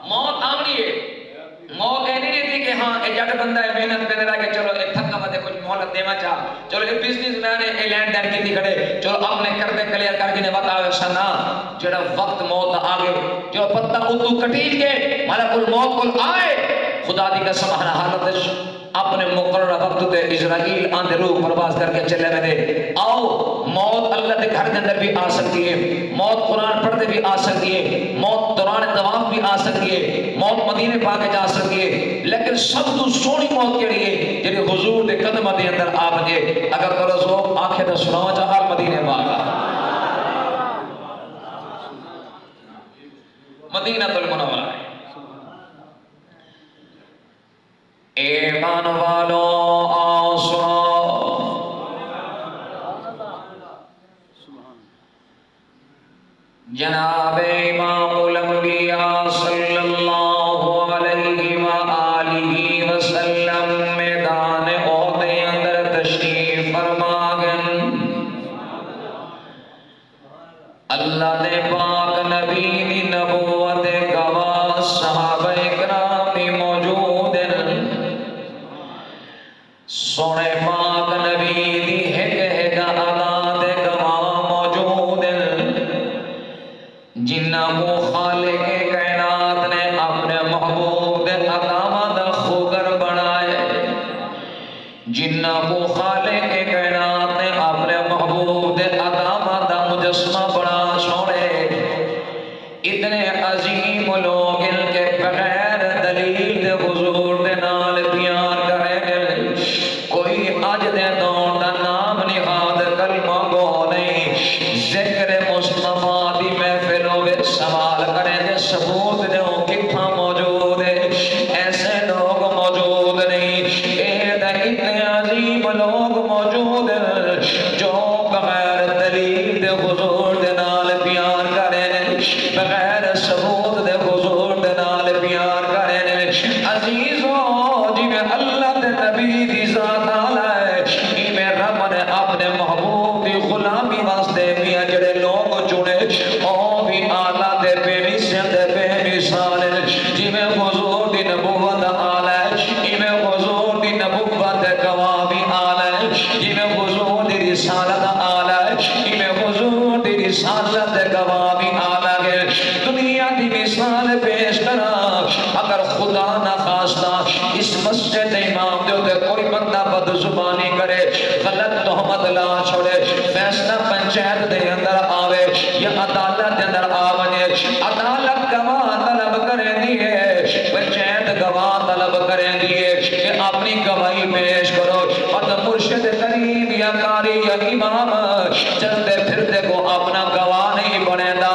موت آمنی ہے، موت یہ نہیں دیتی کہ ہاں یہ جٹ بندہ ہے محنت پہ رہا کہ چلو یہ تھکا مدے کچھ مہلت دینا چاہ، چلو یہ بزنس مین ہے یہ لینڈ دین کی کھڑے، چلو اپنے کردے کلیئر کر کے بتاوے سنا جڑا وقت موت آگے جو پتہ اتو کٹیج کے ملک الموت کل آئے خدا دی قسم ہر حالت اپنے مقررہ وقت تے اسرائیل آندے روح پرواز کر کے چلے میں دے آؤ موت اللہ دے گھر کے اندر بھی آ سکتی ہے، موت قرآن پڑھتے بھی آ سکتی ہے، موت دوران طواف بھی آ سکتی ہے، موت مدینے پا کے جا سکتی ہے، لیکن سب تو سونی موت کیڑی ہے جنہیں حضور دے قدمہ دے اندر آ بجے اگر کرو سو آنکھیں تو سناو چاہا مدینے پاگا مدینہ المنورہ ہے۔ ایمان والو آؤ سنو جناب امام الانبیاء صلی اللہ علیہ وآلہ وسلم میدان احد اندر تشریف فرما گئے، اللہ نے پاک نبی دی نبوت گواہ صحابہ کرام بھی موجود ہیں، سونے پاک نبی دی ایک ادا دے گواہ موجود ہیں، جنہ کو خالق کائنات نے اپنے محبوب دے عظمت دا خوگر بنائے، جنہ کو خالق کائنات نے اپنے محبوب دے عظمت دا مجسمہ بنا چھوڑے، اتنے عظیم لوگ ان کے بغیر دلیل دے حضور دے نال پیار کرے، کوئی آج دے دور دا نام نہاد کلمہ گو نہیں، ذکر مصطفیٰ دی محفل ہوئے سوال کریں دے ثبوت دے ہوں کتھا موجود ہے، ایسے لوگ موجود نہیں، اتنے عظیم لوگ موجود ہیں جو بغیر دلیل دے حضور دے نال پیار کریں، بغیر ثبوت دے حضور دے نال پیار کریں، عزیزوں جی میں اللہ دے نبی دی ذات آلائے جی میں رب نے اپنے محبوب دی غلامی واسطے میاں جڑے لوگ چنے او بھی آلہ دے بے مثل دے بے مثال جی میں حضور دی نبوت آلائے جی میں حضور دی نبوت گواہ بھی آلائے جی میں حضور دی رسالت آلائے جی میں حضور دی رسالت گواہ بھی آلائے دنیا دی مثال پیش کرا اگر خدا نہ خواستہ اس مسجد امام دے ہوتے کوئی بندہ بد زبانی کرے غلط تہمت لا چھوڑے فیصلہ پنچایت دے اندر آوے یا عدالت دے اندر آونے عدالت گواہ طلب کریں دیئے پنچایت گواہ طلب کریں دیئے کہ اپنی گواہی پیش کرو اور مرشد کریم یا قاری یا امام چلتے پھرتے کو اپنا گواہ نہیں بنے دا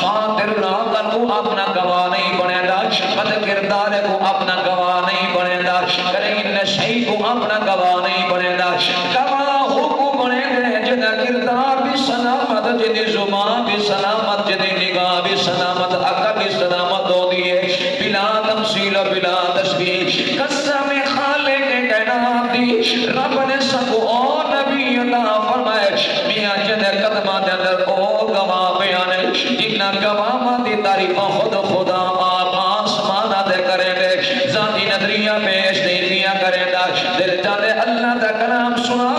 فاتر راکر کو اپنا گواہ نہیں بنے دا بد کردار کو اپنا گواہ نہیں بنے دا کریں نشئی کو اپنا گواہ نہیں بنے دا گواہ کو بنے دے جنہ کردار بھی سلامت جنہ زمان بھی سلامت جنہ نگاہ بھی سلامت عقل بھی سلامت ہو دیئے بلا تمثیل و بلا تشبیح قسم خالق کائنات دی رب نے سب او نبی عطا فرمائے میاں جنہ قدمہ دے اندر او گواہ بیانے جنہ گواہ دی تعریف خود خدا آپ آسمانہ دے کریں دے ذاتی نظریہ پیش نہیں کیا کریں دا دل چاہتے اللہ دا کلام سنا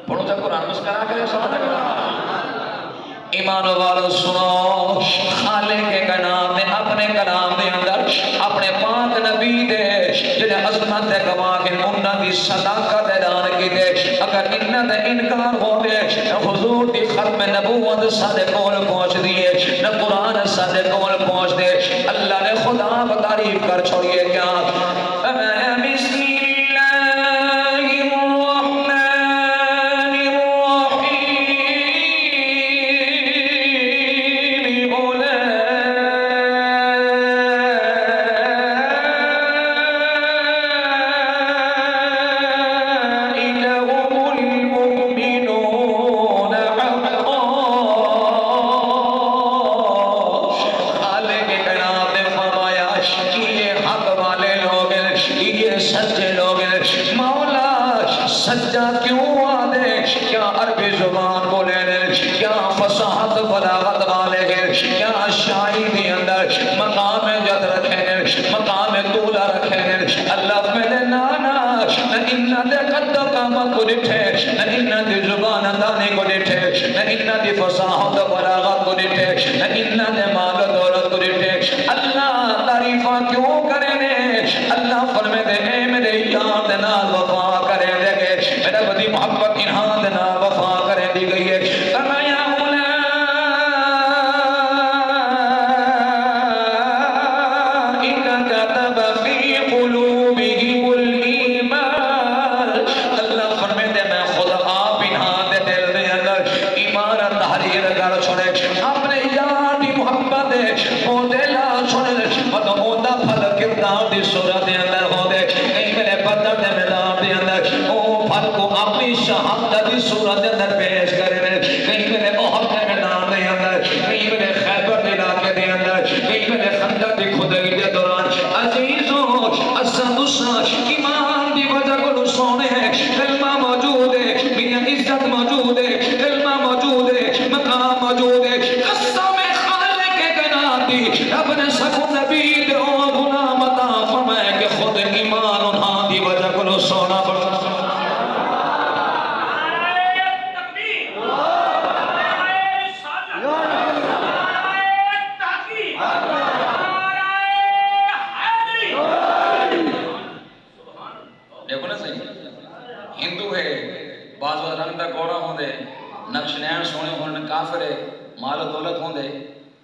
پڑھو جا قرآن مسکرا کرے سمجھ ایمان والو سنو خالق کے کلام نے اپنے کلام دے اندر اپنے پاک نبی دے جنہیں عظمت دے گواہ کے انہاں دی صداقت اعلان کی دے اگر انہاں دے انکار ہوئے حضور دی ختم نبوت سادے کول پہنچ دیئے نہ قرآن سادے کول پہنچ دے اللہ نے خدا بتعریف کر چھوڑیے کیا بسم حق والے لوگ فصاحت بلاغت والے کیا شاعری دے اندر مقام جد رکھے مقام طول رکھے اللہ پہلے نانا نہ انہ دے قد قامت کو ڈٹھے نہ انہ دی زبان دانے کو ڈٹھے نہ انہ دی فصاحت بلاغت کو ڈٹھے نہ انہ دے مال دولت کو ڈٹھے اللہ تعریفہ کیوں کرے نے اللہ فرمے دے اے میرے یار دے نال وفا کرے دے گے میرے بدی محبت انہاں دے نال وفا کرے دی گئی ہے فرمایا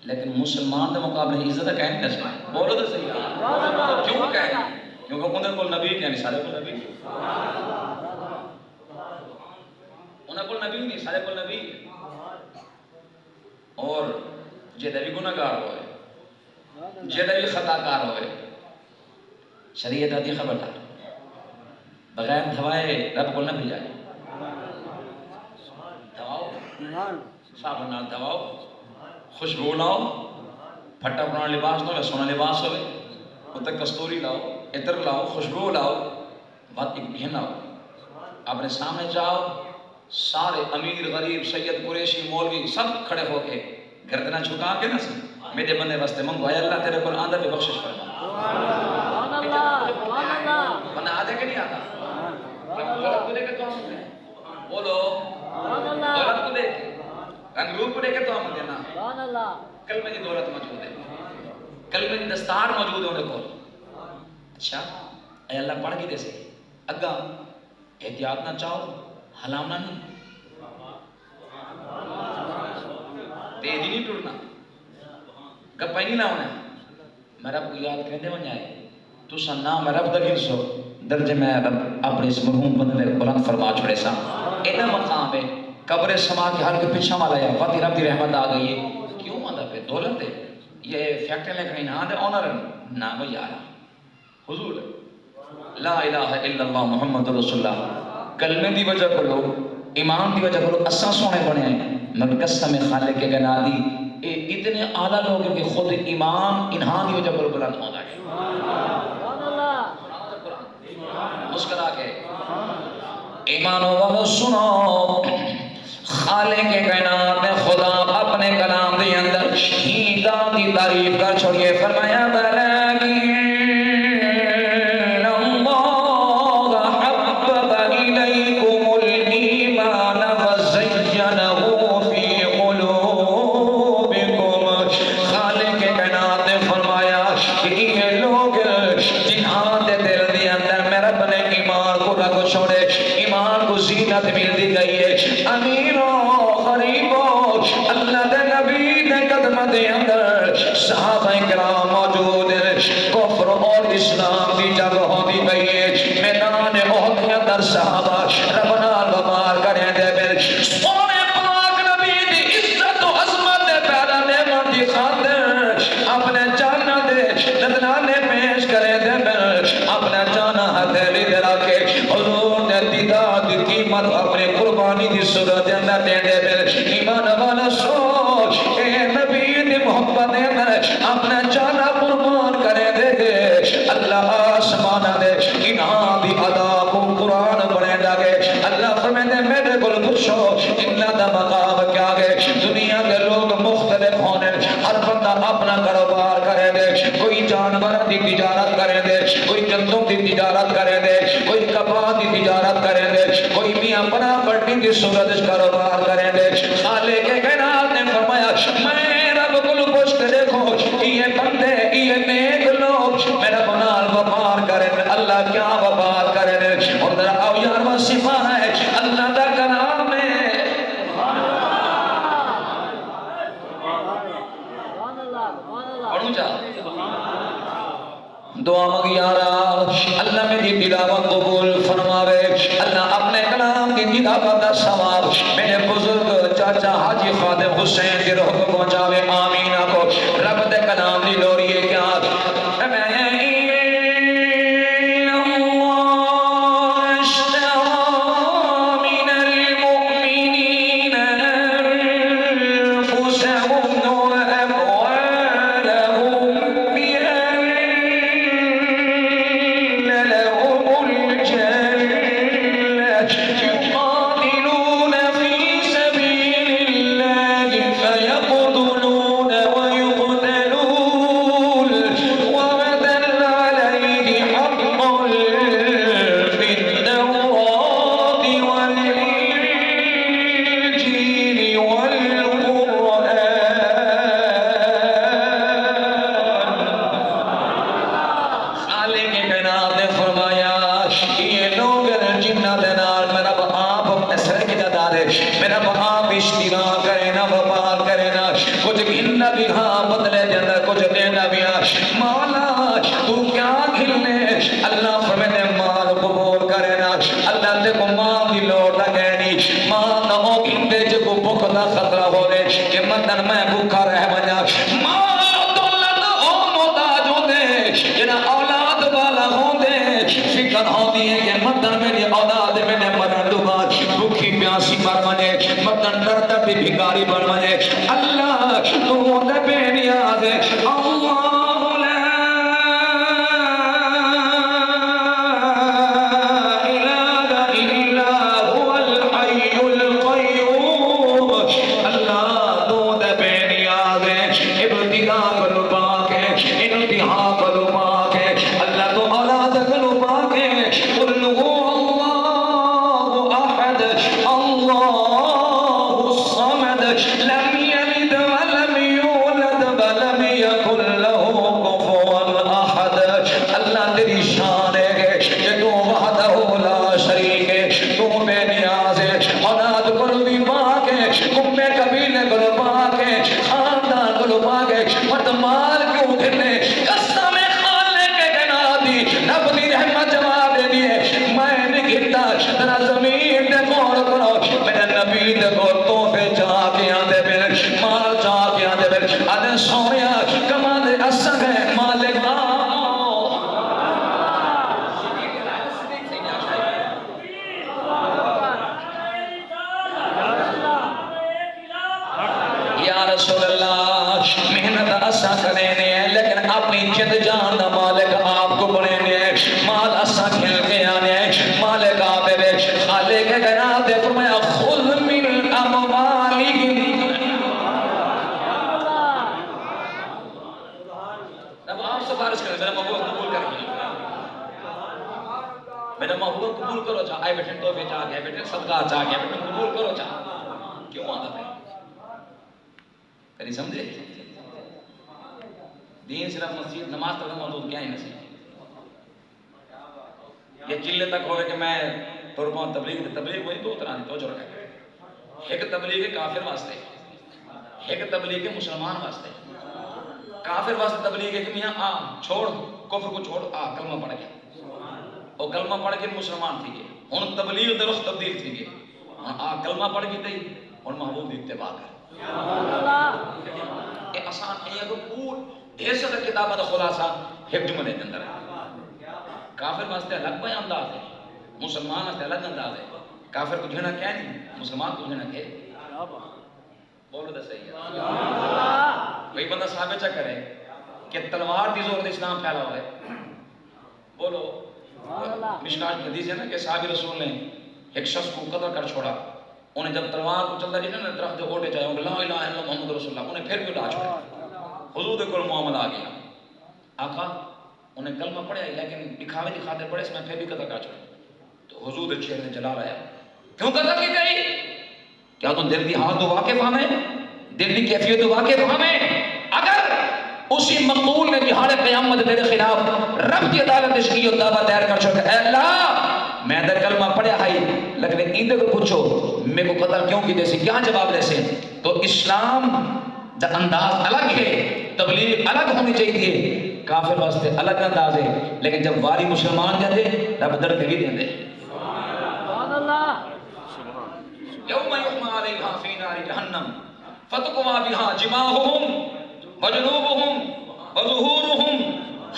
لیکن مسلمان دے مقابلے عزت کہیں نہیں سکتے بولو تو صحیح کیوں کہیں کیونکہ انہیں کو نبی کہیں سارے کو نبی انہیں کو نبی نہیں سارے کو نبی اور جیدہ بھی گناہگار ہوئے جیدہ بھی خطا کار ہوئے شریعت آتی خبردار بغیر دھوائے رب کو نہ بھیجائے دھواؤ صاحب نال دھواؤ خوشبو لاؤ پھٹا پرانا لباس نہ سونا لباس ہوئے اتر کستوری لاؤ عطر لاؤ خوشبو لاؤ بات ایک بہن آؤ اپنے سامنے جاؤ سارے امیر غریب سید قریشی مولوی سب کھڑے ہو کے گردنہ جھکا کے نہ سن میرے بندے واسطے منگو اے اللہ تیرے پر آندہ بھی بخشش فرما بندہ آدھے کہ نہیں آتا دولت کو دے کے تو ہم دیں بولو دولت کو دے کے رنگ روپ کو دے کے تو ہم دینا کلمہ کی دولت موجود ہے کلمہ کی دستار موجود ہے انہیں کو اچھا اے اللہ پڑھ کی دے سے اگا احتیاط نہ چاہو حلامنا نہیں تیزی نہیں ٹوٹنا گپائی نہیں لاؤنا میں رب کو یاد کہنے بن جائے تو سا نام رب دگیر سو درجے میں رب اپنے اس مرحوم بندے بلند فرما چھوڑے سا اینا مقام ہے قبر سما کے ہر کے پیچھا مالا یا فاتی رب دی رحمت آ گئی ہے کیوں ماندہ پہ دولت ہے یہ فیکٹر لے کہیں نہ دے آنر نام یارا حضور لا الہ الا اللہ محمد رسول اللہ کلمے دی وجہ کو لوگ ایمان دی وجہ کو لوگ اساں سونے بنے ہیں مگر قسم خالق کے گنا دی اتنے اعلیٰ لوگ ہیں کہ خود ایمان انہاں دی وجہ کو بلند ہوتا ہے مسکرا کے ایمانوں والو سنو خالق کے کائنات میں خدا اپنے کلام دے اندر ہی ذات کی تعریف کر چھوڑیے فرمایا بلاگی اپنا جانا اپنا کاروبار کرے دے، کوئی جانور دی تجارت کرے دے، کوئی گندم دی تجارت کرے دے، کوئی کپاہ دی تجارت کرے دے، کوئی میاں بنا پڑھنی دی صورت کاروبار کرے دے۔ خالق کائنات نے فرمایا میں رب کو پوچھ کے دیکھو یہ بندے یہ نیک لوگ میرا بنال وپار کرے دے، اللہ کیا وپار کرے دے؟ اور ذرا آؤ یار وہ صفا ہے اللہ دا کلام ہے۔ پڑھوں جا دعا مانگ یارا اللہ میری تلاوت قبول فرماوے، اللہ اپنے کلام کی تلاوت کا ثواب میرے بزرگ چاچا حاجی خادم حسین کی روح کو پہنچاوے، آمین آکو۔ رب دے کلام دی لوری ہے کیا بھکاری بن مجھے اللہ تو دے بے نیاز ہے اللہ لا الہ الا هو الحی القیوم اللہ تو دے بے نیاز ہے ابتدا کرو پاک ہے انتہا کرو پاک ہے اللہ تو اولاد کرو پاک ہے قل هو اللہ احد اللہ لم يلد ولم يولد ولم يكن له كفوا احد اللہ تیری شان ہے کہ تو وحدہ لا شریک ہے، تو بے نیاز ہے، اولاد کو بھی پاک ہے، امے قبیلے کو پاک ہے، خاندان کو پاک ہے، مت مال کیوں گھرنے قسم خالق کائنات دی رب دی رحمت جواب دے دیے میں نہیں گھرتا ذرا زمین تے غور کرو میرے نبی دے کو تحفے چاہ کے آندے مال چاہ کے آندے پھر آدھے سونیا کما دے اصل ہے مالک یا رسول اللہ محنت اسا کرے نے لیکن اپنی جد جان دا مالک آپ کو بنے نے مال اسا کھل کے آنے مالک آپ بے خالق کائنات نے فرمایا خذ من اموالہم سفارش کریں میرا محبوب قبول کریں میرا محبوب قبول کرو چاہ آئے بیٹھن توفے چاہ گیا بیٹھن صدقہ چاہ گیا بیٹھن قبول کرو چاہ کیوں آدھا ہے کہیں سمجھے دین صرف مسجد نماز تک موجود کیا ہی نصیب یہ چلے تک ہوئے کہ میں تربان تبلیغ وہی دو طرح توجہ رکھا ایک تبلیغ کافر واسطے ایک تبلیغ مسلمان واسطے کافر واسطے تبلیغ ہے کہ میاں چھوڑ کفر کو چھوڑ کلمہ پڑھ گیا اور کلمہ پڑھ کے مسلمان تھی گئے ان تبلیغ در رخ تبدیل تھی گئے کلمہ پڑھ گئی تھی اور محبوب دی اتباع کر یہ آسان ہے یہ پور ڈھیر سے کتابہ دا خلاصہ ایک جملے کے اندر ہے کافر واسطے الگ پہ انداز ہے مسلمان واسطے الگ انداز ہے کافر کو جھینا کیا نہیں مسلمان کو جھینا کیا بولو دا صحیح ہے وہی بندہ ثابت چا کرے کہ تلوار دی زور دے اسلام پھیلا ہوا ہے بولو مشکات حدیث ہے نا کہ صحابی رسول نے ایک شخص کو قتل کر چھوڑا انہیں جب تلوار کو چلتا جی نا درخت دے اوٹے جائے لا الہ الا محمد رسول اللہ انہیں پھر بھی اڑا چھوڑا حضور دے کول معاملہ آ گیا، آقا انہیں کلمہ پڑھا لیکن دکھاوے کی خاطر پڑھے، اس میں پھر بھی قطع کر چھوڑا. تو حضور دے چہرے جلال آیا، کیوں قطع کی گئی؟ کیا تم دل کی حال تو واقف ہمیں، دل کی کیفیت تو واقف ہمیں؟ اگر اسی مقبول نے جہاد قیامت تیرے خلاف رب کی عدالت شکی و دعویٰ دائر کر چھوڑا، اے اللہ میں در کلمہ پڑھا ہے لیکن ایندے کو پوچھو میں کو قتل کیوں کی دیسی، کیا جواب دے سے؟ تو اسلام دا انداز الگ ہے، تبلیغ الگ ہونی چاہیے، کافر واسطے الگ انداز ہے، لیکن جب واری مسلمان جاتے رب درد بھی دیں دے. یوم یحمى علیہا فی نار جہنم فتقوی بہا جباہہم وجنوبہم وظہورہم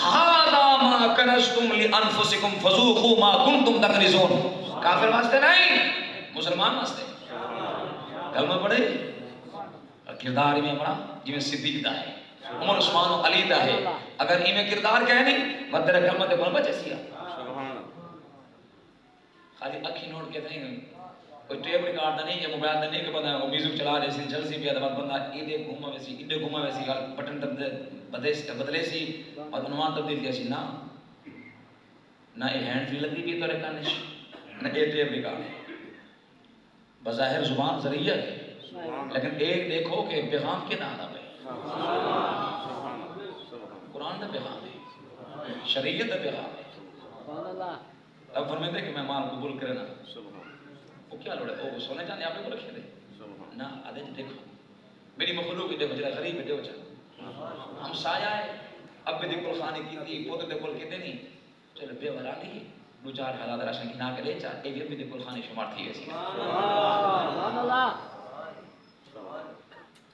ھذا ما کنزتم لانفسکم فذوقوا ما کنتم تکنزون. کافر واسطے نہیں، مسلمان واسطے. کلمہ پڑھے اور کردار میں بڑا جی صدیق دا ہے، عمر عثمان و علی دا ہے. اگر ایمیں کردار کہے نہیں مدر کلمہ تے بن بچے سیا خالی اکھی نوٹ کے نہیں، کوئی ٹیپ ریکارڈ نہیں ہے، موبائل نہیں کہ پتہ ہے وہ میوزک چلا رہے سی جلسی پہ ادب بندہ ایڈے گھوما ویسی ایڈے گھوما ویسی بٹن بدلے سی اور عنوان تبدیل کیا سی. نہ یہ ہینڈ فری لگی بھی تو ریکانش نہ یہ ٹیپ ریکارڈ. بظاہر زبان ذریعہ ہے لیکن ایک دیکھو کہ پیغام کے نام ہے، قرآن کا پیغام ہے، شریعت کا پیغام ہے. اب فرمائتے کہ میں مال قبول کرے نا وہ کیا لوڑے وہ سونے جانے آپ کو رکھے دے نہ آدھے دیکھو میری مخلوق دیکھو جرا غریب ہے دیکھو چاہ ہم سایہ ہے اب بھی دیکھو خانے کی تھی پوتے دیکھو کہتے نہیں چلو بے ورا لی دو چار حالات راشن کی نہ کرے چاہ ایک بھی دیکھو خانے شمار تھی ایسی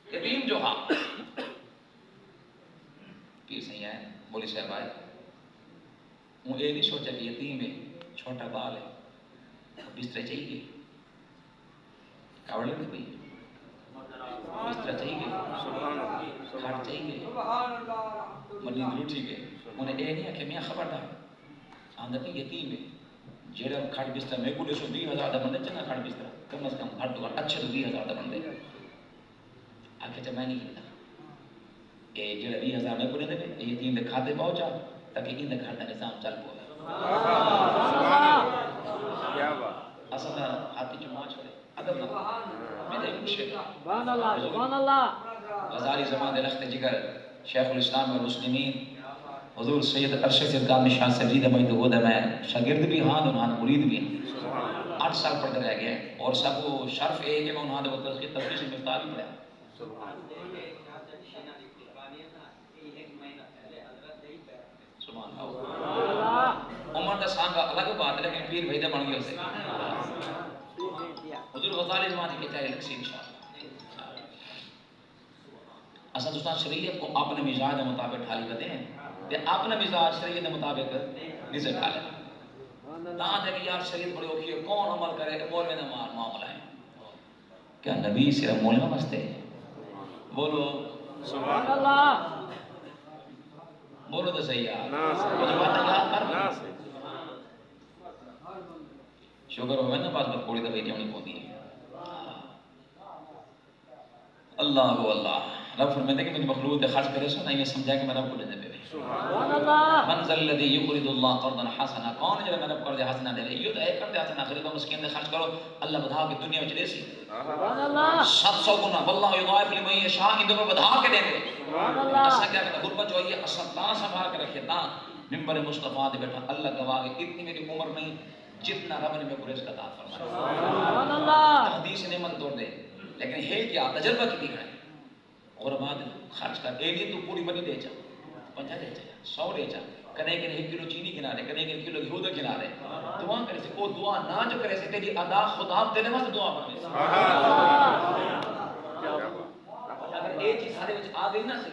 یتیم جو ہاں پیر صحیح ہے بولی صاحب آئے وہ یہ نہیں سوچا کہ یتیم ہے چھوٹا بال ہے بستر چاہیے کاوڑ لگے بھئی بستر چاہیے کھاٹ چاہیے ملین روٹی کے انہیں یہ نہیں ہے کہ میاں خبردار آندہ پہ یتیم ہے جیڑا کھاٹ بستر میں کو 120,000 دا بندے چنگا کھاٹ بستر کم از کم گھر تو گھر اچھے 20,000 دا بندے آکے چاہ میں نہیں کیتا کہ جیڑا 20,000 میں کو دے دے یہ یتیم دے کھاتے پہنچا تاکہ ان دے گھر دا نظام چل پوے. اصل ہاتھی جو ماں چھوڑے ادب نہ میرے مشکل سبحان اللہ سبحان اللہ غزالی زمان دے لخت جگر شیخ الاسلام والمسلمین حضور سید ارشد سرکار نشان سجید میں تو ہودا میں شاگرد بھی ہاں انہاں مرید بھی 8 سال پڑھتے رہ گئے اور سب کو شرف ہے کہ میں انہاں دے وقت کی تفسیر مفتاح بھی پڑھا سبحان اللہ. عمر دا سانگا الگ بات ہے لیکن پیر بھیدہ بن گئے اسے حضور غزالی زمانے کے چاہے لکسی انشاءاللہ. اصلا دوستان شریعت کو اپنے مزاج کے مطابق ڈھالی کرتے ہیں کہ اپنا مزاج شریعت کے مطابق نہیں ڈھالے تاں کہ یار شریعت بڑی اوکھی ہے کون عمل کرے مولوی نے معاملہ ہے کیا نبی صرف مولوی واسطے بولو سبحان اللہ بولو تو صحیح یار مجھے بات یاد کر شکر ہوئے نا پاس میں کوڑی دفعہ جمعی پوندی ہے اللہ ہو اللہ رب فرماتے کہ مجھے مخلوق دے خرچ کرے سو نہیں میں سمجھا کہ میں رب کو دے دے من ذا الذی یقرض اللہ قرضا حسنا کون جو میرا قرض حسنا دے لے یہ تو ہے قرض حسنا غریب مسکین دے خرچ کرو اللہ بڑھا کے دنیا میں دے سی سبحان اللہ 700 گنا واللہ یضاعف لمن یشاء ان دے بڑھا کے دے دے سبحان اللہ ایسا کیا کہ غربت جو ہے اصل تا سنبھال کے رکھے تا منبر مصطفی دے بیٹھا اللہ گواہ ہے اتنی میری عمر نہیں جتنا رب نے میرے کو رزق عطا فرمایا سبحان اللہ حدیث نے من توڑ دے لیکن ہے کیا تجربہ کی ہے اور بعد خرچ کر دے دی تو پوری بنی دے جا 50 دے جا 100 دے جا کدے کہ 1 کلو چینی کھلا دے کدے کہ 1 کلو گھیو دے کھلا دے دعا کرے سے وہ دعا نہ جو کرے سے تیری ادا خدا دینے واسطے دعا بنے سبحان اللہ اگر ایک چیز سارے وچ آ گئی نا سی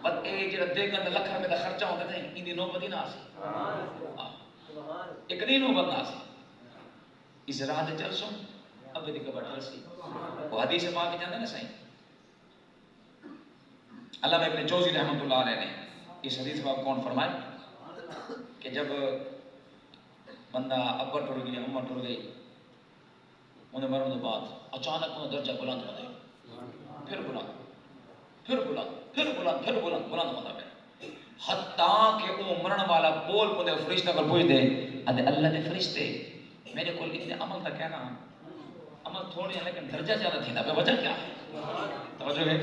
بس اے جڑا دے گن لکھ روپے دا خرچہ ہوندا تے ان دی نوبت ہی نہ سی سبحان ایک نہیں نوبت نہ سی اس راہ تے چل سو اب دی کبر چل سی وہ حدیث پاک جاندے نا صحیح علامہ ابن جوزی رحمۃ اللہ علیہ نے اس حدیث باب کون فرمائے کہ جب بندہ ابا ٹر گیا اماں ٹر گئی انہیں مرنے بعد اچانک انہیں درجہ بلند بنے پھر بلند پھر بلند ہوتا پہ حتیٰ کہ وہ مرن والا بول پودے فرشتہ کو پوچھ دے ادھے اللہ دے فرشتے میرے کو اتنے عمل تک کہنا عمل تھوڑی ہے لیکن درجہ زیادہ تھی پہ وجہ کیا ہے توجہ ہے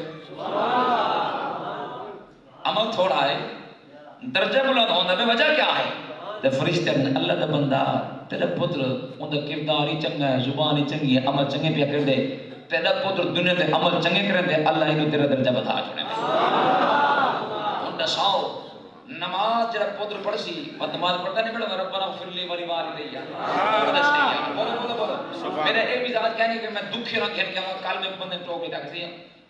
عمل تھوڑا ہے درجہ بلند ہوتا پہ وجہ کیا ہے تے فرشتے اللہ دا بندہ تیرا پتر ان دا کردار ہی چنگا ہے زبان ہی چنگی ہے عمل چنگے پہ کر دے تیرا پتر دنیا تے عمل چنگے کر دے اللہ انہوں تیرا درجہ بتا چھوڑے ان دا ساؤ نماز جرا پتر پڑھ سی نماز پڑھتا نہیں پڑھا ربنا اغفر لی ولی والدی بولو میرا ایک مزاج کہنے کہ میں دکھی رکھ کے کل میں بندے ٹوک لے کے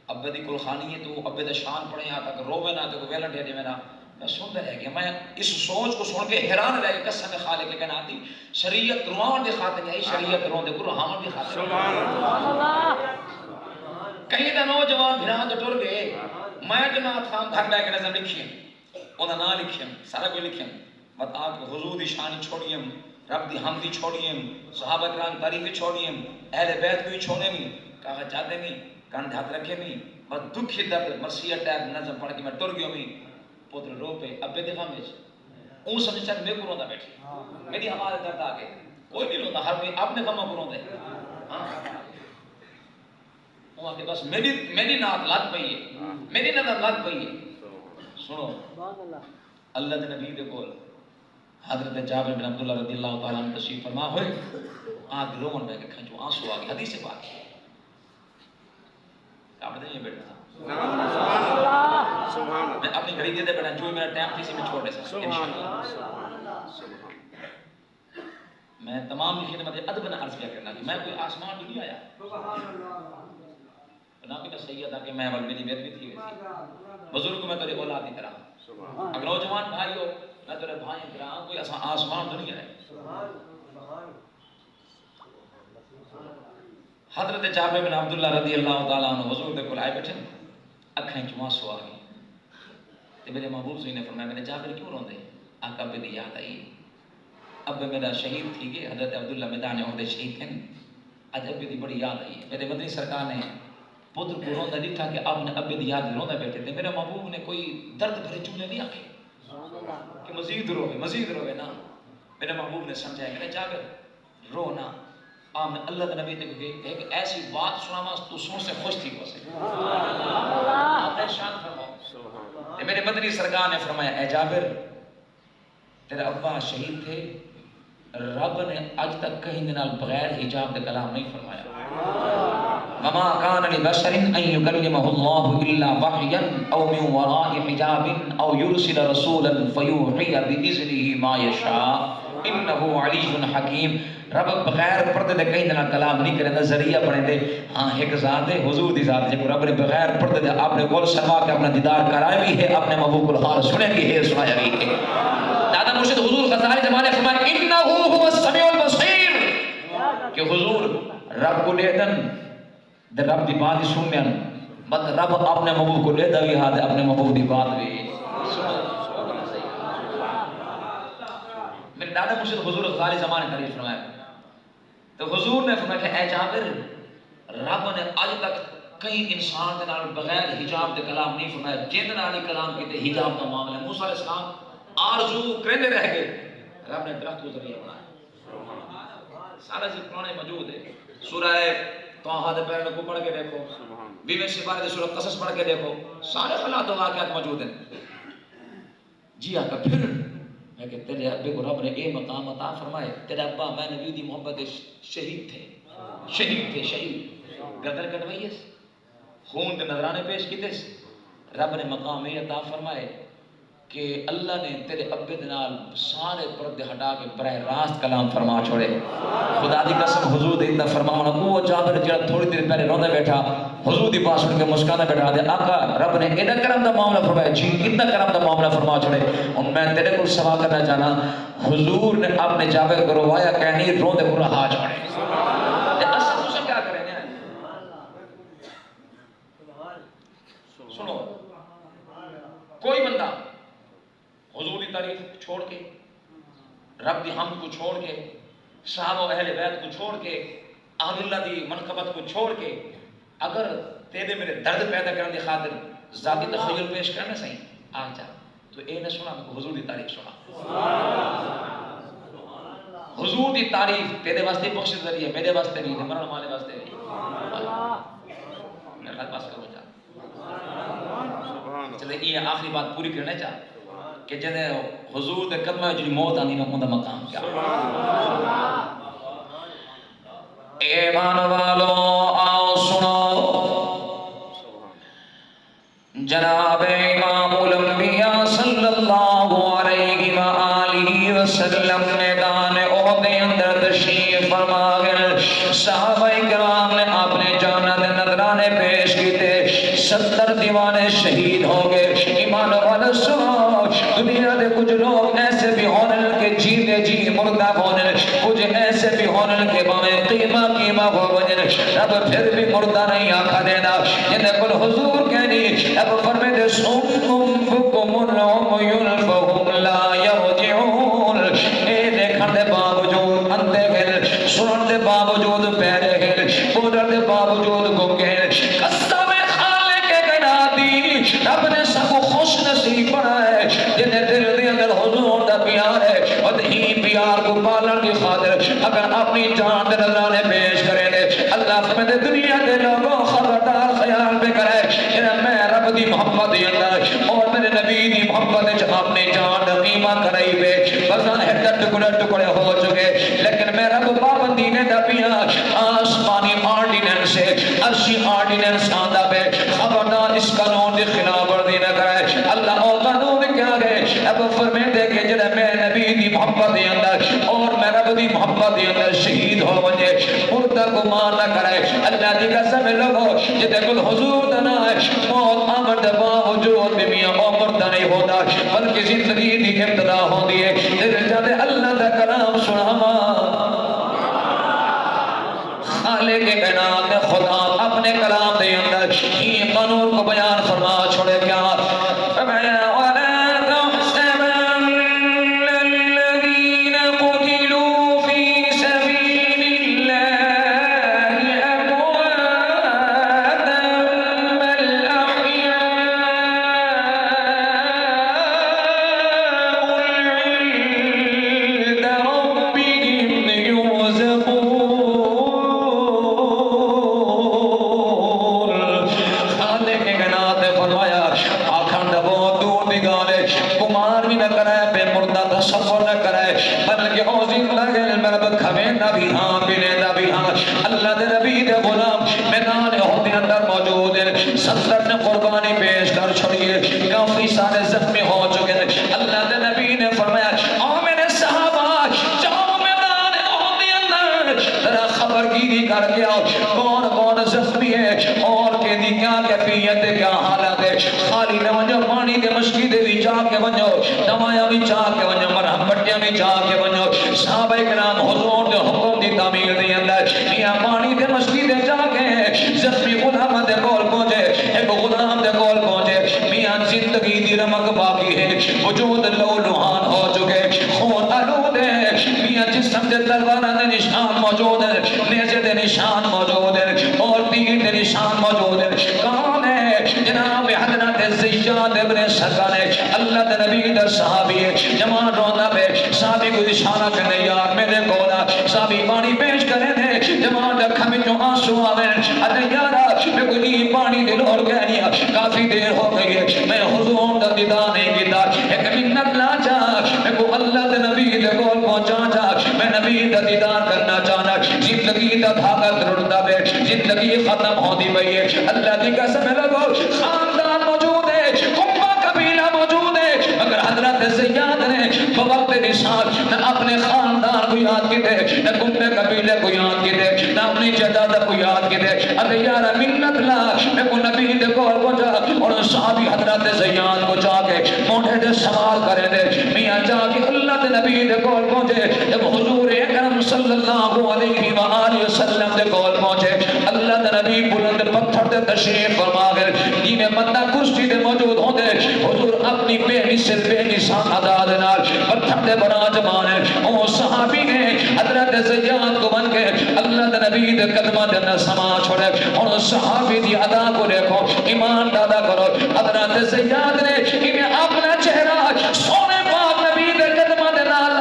ابے دی کل خانی ہے تو ابے دا شان پڑھے یہاں تک روے نہ تو ویلا ڈے میرا میں سنتا رہ گیا میں اس سوچ کو سن کے حیران رہ گیا قسم خالق کے کائنات دی شریعت روان دے خاطر نہیں شریعت روان دے گرو ہاں دی خاطر سبحان اللہ کہیں دا نوجوان بھران تو ٹر گئے میں جنات خان گھر بیٹھ کے نظم لکھی انہاں نہ لکھی سارا کوئی لکھی بات آپ حضور دی شان چھوڑیم رب دی حمدی چھوڑیم صحابہ کرام تعریف چھوڑیم اہل بیت کو چھوڑے نہیں کہا چاہتے نہیں کان ہاتھ رکھے نہیں بس دکھ درد مرثیہ ٹیب نظم پڑھ کے میں ٹر گیا میں پتر رو پہ ابے دے غم وچ اون سمجھ چک میں کو روندا بیٹھی میری ہمارے درد آ گئے کوئی نہیں روندا ہر کوئی اپنے غم کو روندا ہے ہاں وہ کہ بس میری نات لگ پئی ہے میری نظر لگ پئی ہے سنو اللہ دے نبی دے کول حضرت جابر بن عبداللہ رضی اللہ تعالی عنہ تشریف فرما ہوئے آگ رومن میں کہ کھنچو آنسو آ گئے حدیث پاک آپ نے یہ بیٹھا میں اپنی گھڑی دے دے بیٹھا جو میرا ٹائم کسی میں چھوڑ دے سکتا میں تمام کی خدمت ادب نہ عرض کیا کرنا کہ میں کوئی آسمان تو نہیں آیا نہ کہ سید کہ میں اول میری بیت بھی تھی ویسی بزرگ میں تیرے اولاد کی طرح اگر نوجوان بھائی ہو میں تیرے بھائی کی طرح کوئی آسمان تو نہیں آیا حضرت جابر بن عبداللہ رضی اللہ تعالیٰ عنہ حضور دے کول آئے بیٹھے اکھیں چ آنسو آ گئے تے میرے محبوب سے نے فرمایا میرے جابر کیوں روندے آقا ابے دی یاد آئی ابے میرا شہید تھی گئے حضرت عبداللہ میدان عہد شہید تھے اج ابے دی بڑی یاد آئی میرے مدنی سرکار نے پتر کو روندا دیکھا کہ آپ نے ابے دی یاد روندا بیٹھے تھے میرے محبوب نے کوئی درد بھرے جملے نہیں آکھے کہ مزید روے نا میرے محبوب نے سمجھایا کہ جابر رو نا میں اللہ کے نبی نے ایک ایسی بات سناواں تو سن سے خوش تھی سے آپ نے شان فرماؤ میرے مدنی سرکار نے فرمایا اے جابر تیرے ابا شہید تھے رب نے آج تک کہیں دنال بغیر حجاب دے کلام نہیں فرمایا وما كان لبشر ان يكلمه الله الا وحيا او من وراء حجاب او يرسل رسولا فيوحي باذنه ما يشاء انه علي حكيم رب بغیر پردے دے کہیں دنال کلام نہیں کرے ذریعہ بنے دے ہاں ایک ذات ہے حضور دی ذات جے رب نے بغیر پردے دے اپنے کول سما کے اپنا دیدار کرائے بھی ہے اپنے محبوب الحال سنے بھی ہے سنایا بھی ہے دادا مرشد حضور غزالی زمانے فرمایا انه هو السميع البصير کہ حضور رب کو لے دن دے رب دی بات سننے بس رب اپنے محبوب کو لے دا بھی ہاتھ اپنے محبوب دی بات بھی میرے دادا مرشد حضور غزالی زمانے تعریف فرمایا تو حضور نے فرمایا کہ اے جابر رب نے آج تک کئی انسان دے نال بغیر حجاب دے کلام نہیں فرمایا جن نال کلام کیتے حجاب دا معاملہ موسیٰ علیہ السلام آرزو کرتے رہ گئے رب نے درخت کو ذریعہ بنایا سارا چیز پرانے موجود ہے سورہ طٰہٰ دے پہلے کو پڑھ کے دیکھو 20ویں سپارے دی سورہ قصص پڑھ کے دیکھو سارے حالات و واقعات موجود ہیں جی آقا پھر میں کہ تیرے ابے کو رب نے اے مقام عطا فرمائے تیرے ابا میں نبی دی محبت شہید تھے گردن کٹوائی خون دے نظرانے پیش کیتے رب نے مقام یہ عطا فرمائے کہ اللہ نے تیرے ابے دنال سارے پردے ہٹا کے براہ راست کلام فرما چھوڑے خدا دی قسم حضور دے اتنا فرمانا وہ جابر جڑا تھوڑی دیر پہلے روندا بیٹھا حضور دی بات سن کے مسکراتا بیٹھا دے آقا رب نے اتنا کرم دا معاملہ فرمایا جی اتنا کرم دا معاملہ فرما چھوڑے اور میں تیرے کو سوال کرنا چاہنا حضور نے اپنے جابر کو روایا کہ نہیں روندے کو رہا چھوڑے اصل اسے کیا کریں گے سنو کوئی بندہ حضور کی تعریف چھوڑ کے رب دی حمد کو چھوڑ کے صحابہ و اہل بیت کو چھوڑ کے اہل اللہ دی منقبت کو چھوڑ کے اگر تیرے میرے درد پیدا کرنے کی خاطر ذاتی تخیل پیش کرنا صحیح آ جا تو اے نہ سنا حضور دی تعریف سنا حضور دی تعریف تیرے واسطے بخش ذریعہ میرے واسطے نہیں مرن والے واسطے نہیں میرے خیال پاس کرو جا چلے یہ آخری بات پوری کرنا چاہ کہ جنے حضور دے قدمہ جنی موت آنی نہ ہوں دا مقام کیا ایمان والو آؤ سنو جناب امام الانبیاء صلی اللہ علیہ وآلہ وسلم میدان احد اندر تشریف فرما گئے صحابہ کرام نے اپنے جانت نذرانے پیش کیتے 70 دیوانے شہید ہو گئے ایمان والا سنو دنیا دے کچھ لوگ ایسے بھی ہونے کے جیتے جی مردہ ہونے کچھ ایسے بھی ہونے کے باہیں قیمہ ہو بجن رب پھر بھی مردہ نہیں آکھا دینا جنہیں کل حضور کہنی اب فرمے دے سنکم بکم العمیون فہم لا یرجعون اے دیکھن دے باوجود اندے گل سنن دے باوجود پیرے گل بودر دے باوجود گنگے قسم خالق کائنات دی رب نے سب کو خوش نصیب بنائے جنہیں دل دے اندر حضور دا پیار ہے اور ہی پیار کو پالن کی خاطر اگر اپنی جان دے نذرانے پیش کریں دے اللہ فرمائے دنیا دے لوگوں خبردار خیال پہ کرے کہ میں رب دی محبت دی اندر اور میرے نبی دی محبت وچ اپنی جان دا قیمہ کرائی بے بظاہر ٹکڑے ٹکڑے ہو چکے لیکن میں رب پابندی نے دا پیا آسمانی آرڈیننس سے عرشی آرڈیننس آندا پہ خبردار اس قانون دی خلاف ورزی نہ کرے اللہ اور قانون کیا گئے اب فرمائے دے کہ جڑا میں نبی دی محبت دی اندر اور میں رب دی محبت دی اندر شہید ہو وجے مردہ کو مار نہ کرے اللہ دی قسم لگو جتے کل حضور دا نہ موت آمد باوجود بھی میاں مردہ نہیں ہوتا بلکہ زندگی دی ابتدا ہوتی ہے دل جاتے اللہ دا کلام سنا خالق کائنات نے خدا اپنے کلام دے اندر یہ قانون کو بیان فرما چھوڑے کیا فرمایا تشریف فرما گئے دین بندہ کرسی دے موجود ہوندے حضور اپنی بے نصر بے نشان ادا دے نال پتھر دے بنا جمانے او صحابی نے حضرت زیاد کو بن کے اللہ دے نبی نبی دے قدمہ دے اندر سما چھوڑے اور صحابی دی ادا کو دیکھو ایمان دادا کرو حضرت زیاد نے انہیں اپنا چہرہ سونے پاک نبی دے قدمہ دے نال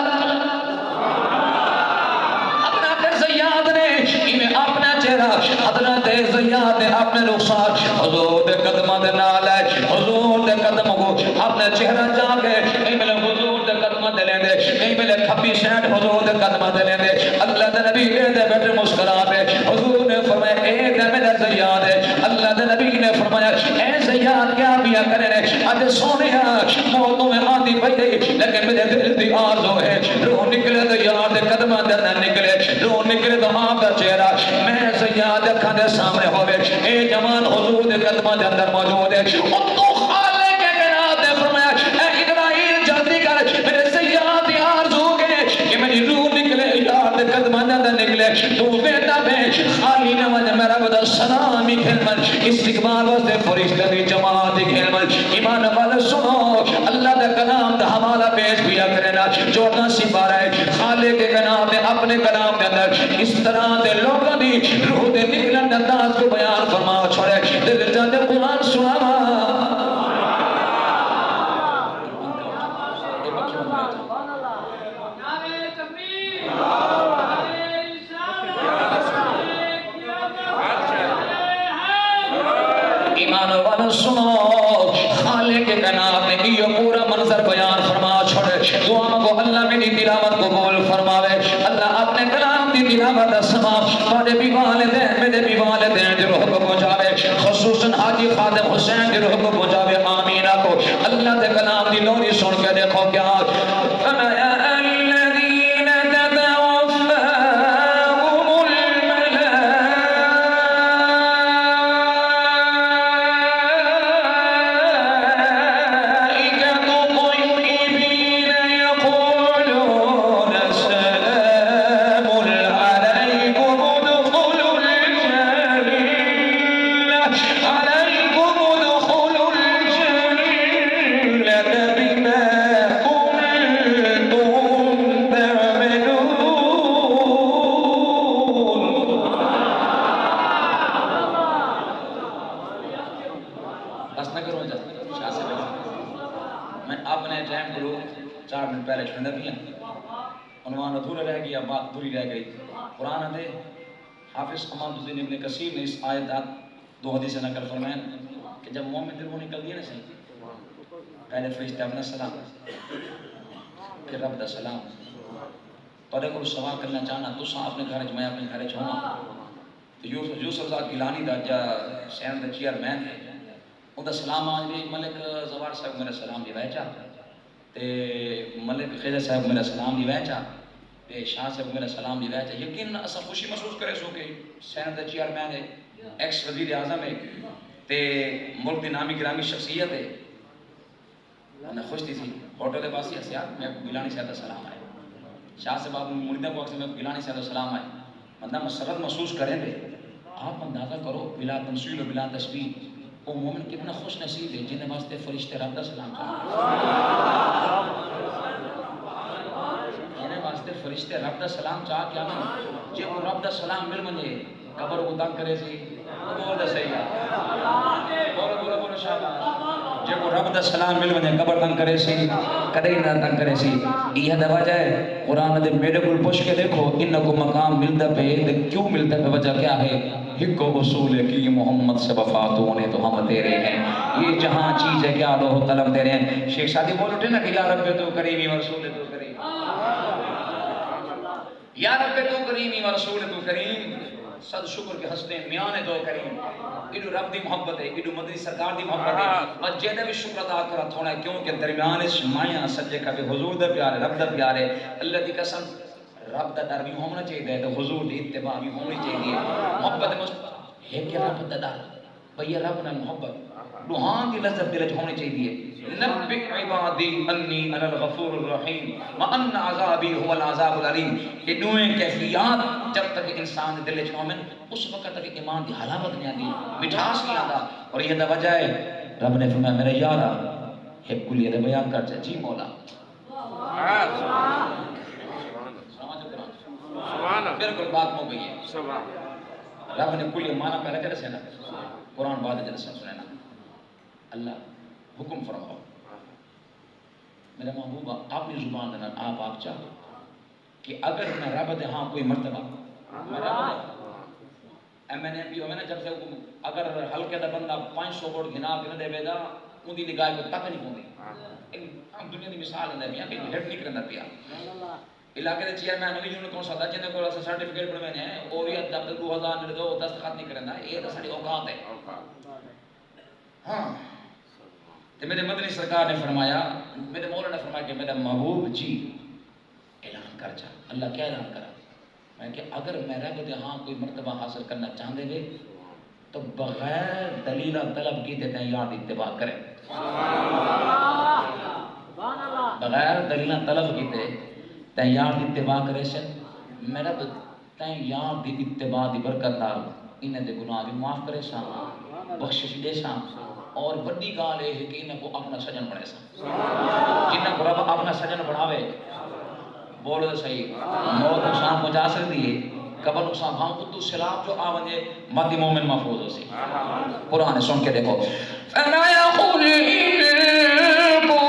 حضرت زیاد نے انہیں اپنا چہرہ حضرت زیاد نے اپنے رخسار حضور دے قدمہ دے نال ہے حضور دے قدمہ کو اپنا چہرہ جا کے ایمل حضور دے قدمہ دے لیں دے ایمل کھپی سینٹ حضور دے قدمہ دے لیں دے اللہ دے نبی دے بیٹھے مسکراتے حضور نے فرمایا اے دے میرا زیاد ہے اللہ دے نبی نے فرمایا اے زیاد کیا بیا کرے رہے آج سونے موتوں میں آتی پہلے لیکن میرے دل دی آرزو ہے روح نکلے زیاد دے قدمہ دے نکلے روح نکلے تو آپ کا چہرہ میں زیاد اکھاں دے سامنے ہوئے اے جوان حضور دے قدمہ دے اندر موجود ہے تو خالے کے کائنات نے فرمایا اے اسرائیل جلدی کر میرے زیاد دی آرزو کے کہ میری روح نکلے یار دے قدمہ دے اندر نکلے تو بیٹا بے خالی نہ وجہ میرا بدا سلامی کھلمن استقبال واسطے فرشتہ دی جماعت کھلمن ایمان والے سنو اللہ دے کلام دا حوالہ پیش کیا کرنا 14 سپارہ ہے خالق کے کلام نے اپنے کلام کے اندر اس طرح دے لوگوں دی روح دے نکلن انداز کو بیان فرما چھوڑے دل جاندے قرآن سناوا ایمان والا سنو خالق کے کائنات نے یہ پورا منظر بیان فرما چھوڑے دعا کو اللہ میری تلاوت قبول فرماوے اللہ اپنے کلام دی تلاوت سما میرے بھی والدین میرے بھی والدین دی روح کو پہنچاوے خصوصاً حاجی خادم حسین دی روح کو پہنچاوے آمینہ کو اللہ دے کلام دی لونی سن کے دیکھو کیا حافظ امام الدین ابن کثیر نے اس آیت دو حدیث نقل فرمائیں کہ جب مومن دل وہ نکل دیا نا صحیح پہلے فرشتے اپنا سلام پھر رب دا سلام پڑے کو سوال کرنا چاہنا تو سا اپنے گھر میں اپنے گھر چھونا تو یوسف زاد گیلانی دا جا سین دا چیئرمین ہے ان دا سلام آج بھی ملک زوار صاحب میرا سلام دی ویچا تے ملک خیزہ صاحب میرا سلام دی ویچا تے شاہ صاحب میرا سلام دی ویچا یقین اسا خوشی محسوس کرے سو کہ سین دا چیئرمین ہے ایکس وزیر اعظم ہے تے ملک دی نامی گرامی شخصیت ہے انہیں خوش تھی ہوٹل دے پاس یا میں گیلانی صاحب دا سلام آئے شاہ صاحب آپ مریدہ کو اکثر میں گیلانی صاحب دا سلام آئے بندہ مسرت محسوس کریں دے آپ اندازہ کرو بلا تنسیل و بلا تسبیح وہ مومن کتنا خوش نصیب ہے جنہیں واسطے فرشتے رب دا سلام جنہیں واسطے فرشتے رب دا سلام چاہ کیا میں جب وہ رب دا سلام مل منجے قبر کو تنگ کرے سی بول دا صحیح ہے بولو شاہباز جب وہ رب دا سلام مل منجے قبر تنگ کرے سی کدے نہ تنگ کرے سی یہ دوا جائے قرآن دے میرے کو پوچھ کے دیکھو انکو مقام ملتا پہ کیوں ملتا پہ وجہ کیا ہے ہکو اصول ہے کہ محمد سے وفاتوں نے تو ہم تیرے ہیں یہ جہاں چیز ہے کیا لوہ طلب تیرے ہیں شیخ شادی بول اٹھے نا کہ یا رب تو کریمی و رسول تو کریم یا رب تو کریمی و رسول تو کریم صد شکر کے حسنے میاں تو کریم ایڈو رب دی محبت ہے ایڈو مدنی سرکار دی محبت ہے بس جیدہ بھی شکر ادا کرا تھوڑا کیونکہ درمیان اس مائیاں سجے کا بھی حضور دا پیارے رب دا پیارے اللہ دی قسم رب دا در بھی ہونا چاہیے تو حضور دی اتباع بھی ہونی چاہیے محبت ہے کہ رب دا در بھئی رب نا محبت روحان دی لذت دلچ ہونی چاہیے نبک عبادی انی انا الغفور الرحیم وان عذابی هو العذاب العلیم یہ دوئیں کیفیات جب تک انسان دل چ مومن اس وقت تک ایمان دی حلاوت نہیں آتی مٹھاس نہیں آتا اور یہ وجہ ہے رب نے فرمایا میرے یارا ایک کلیہ دے بیان کر جی مولا بالکل بات ہو گئی ہے رب نے کل معنی پہلے چلے سے نا قرآن بعد جلسہ سننا اللہ حکم فرماؤ میرا محبوبہ اپنی زبان دینا آپ چاہو کہ اگر میں رب دے ہاں کوئی مرتبہ میں رب دے میں نے بھی نا جب سے اگر ہلکے دا بندہ 500 ووٹ گھنا کے نہ دے گا ان دی نگاہ کو تک نہیں پوندی ہم دنیا دی مثال ہے کہ ہٹ نہیں کرنا پیا علاقے دے چیئرمین بھی جن کو سدا جن کو سرٹیفکیٹ بنوے نے اور یہ جب تک 2000 نے دو دستخط نہیں کرنا یہ تو ساری اوقات ہے ہاں تو میرے مدنی سرکار نے فرمایا میرے مولا نے فرمایا کہ میرا محبوب جی اعلان کر جا اللہ کیا اعلان کرا میں کہ اگر میں رب دے ہاں کوئی مرتبہ حاصل کرنا چاہتے گے تو بغیر دلیل طلب کی دیتے ہیں یاد اتباع کریں بغیر دلیل طلب کی تے یاد اتباع کرے سے میرا تے یاد دی اتباع دی برکت نال انہیں دے گناہ بھی معاف کرے سا بخشش دے سا اور بڑی گال ہے کہ انہیں کو اپنا سجن بنے سا جنہیں کو رب اپنا سجن بناوے بولو صحیح موت نقصان پہنچا سکتی ہے قبر نقصان ہاں ادو سلاب جو آوانجے مادی مومن محفوظ ہو سی قرآن سن کے دیکھو فَلَا يَقُلْ إِنَّكُمْ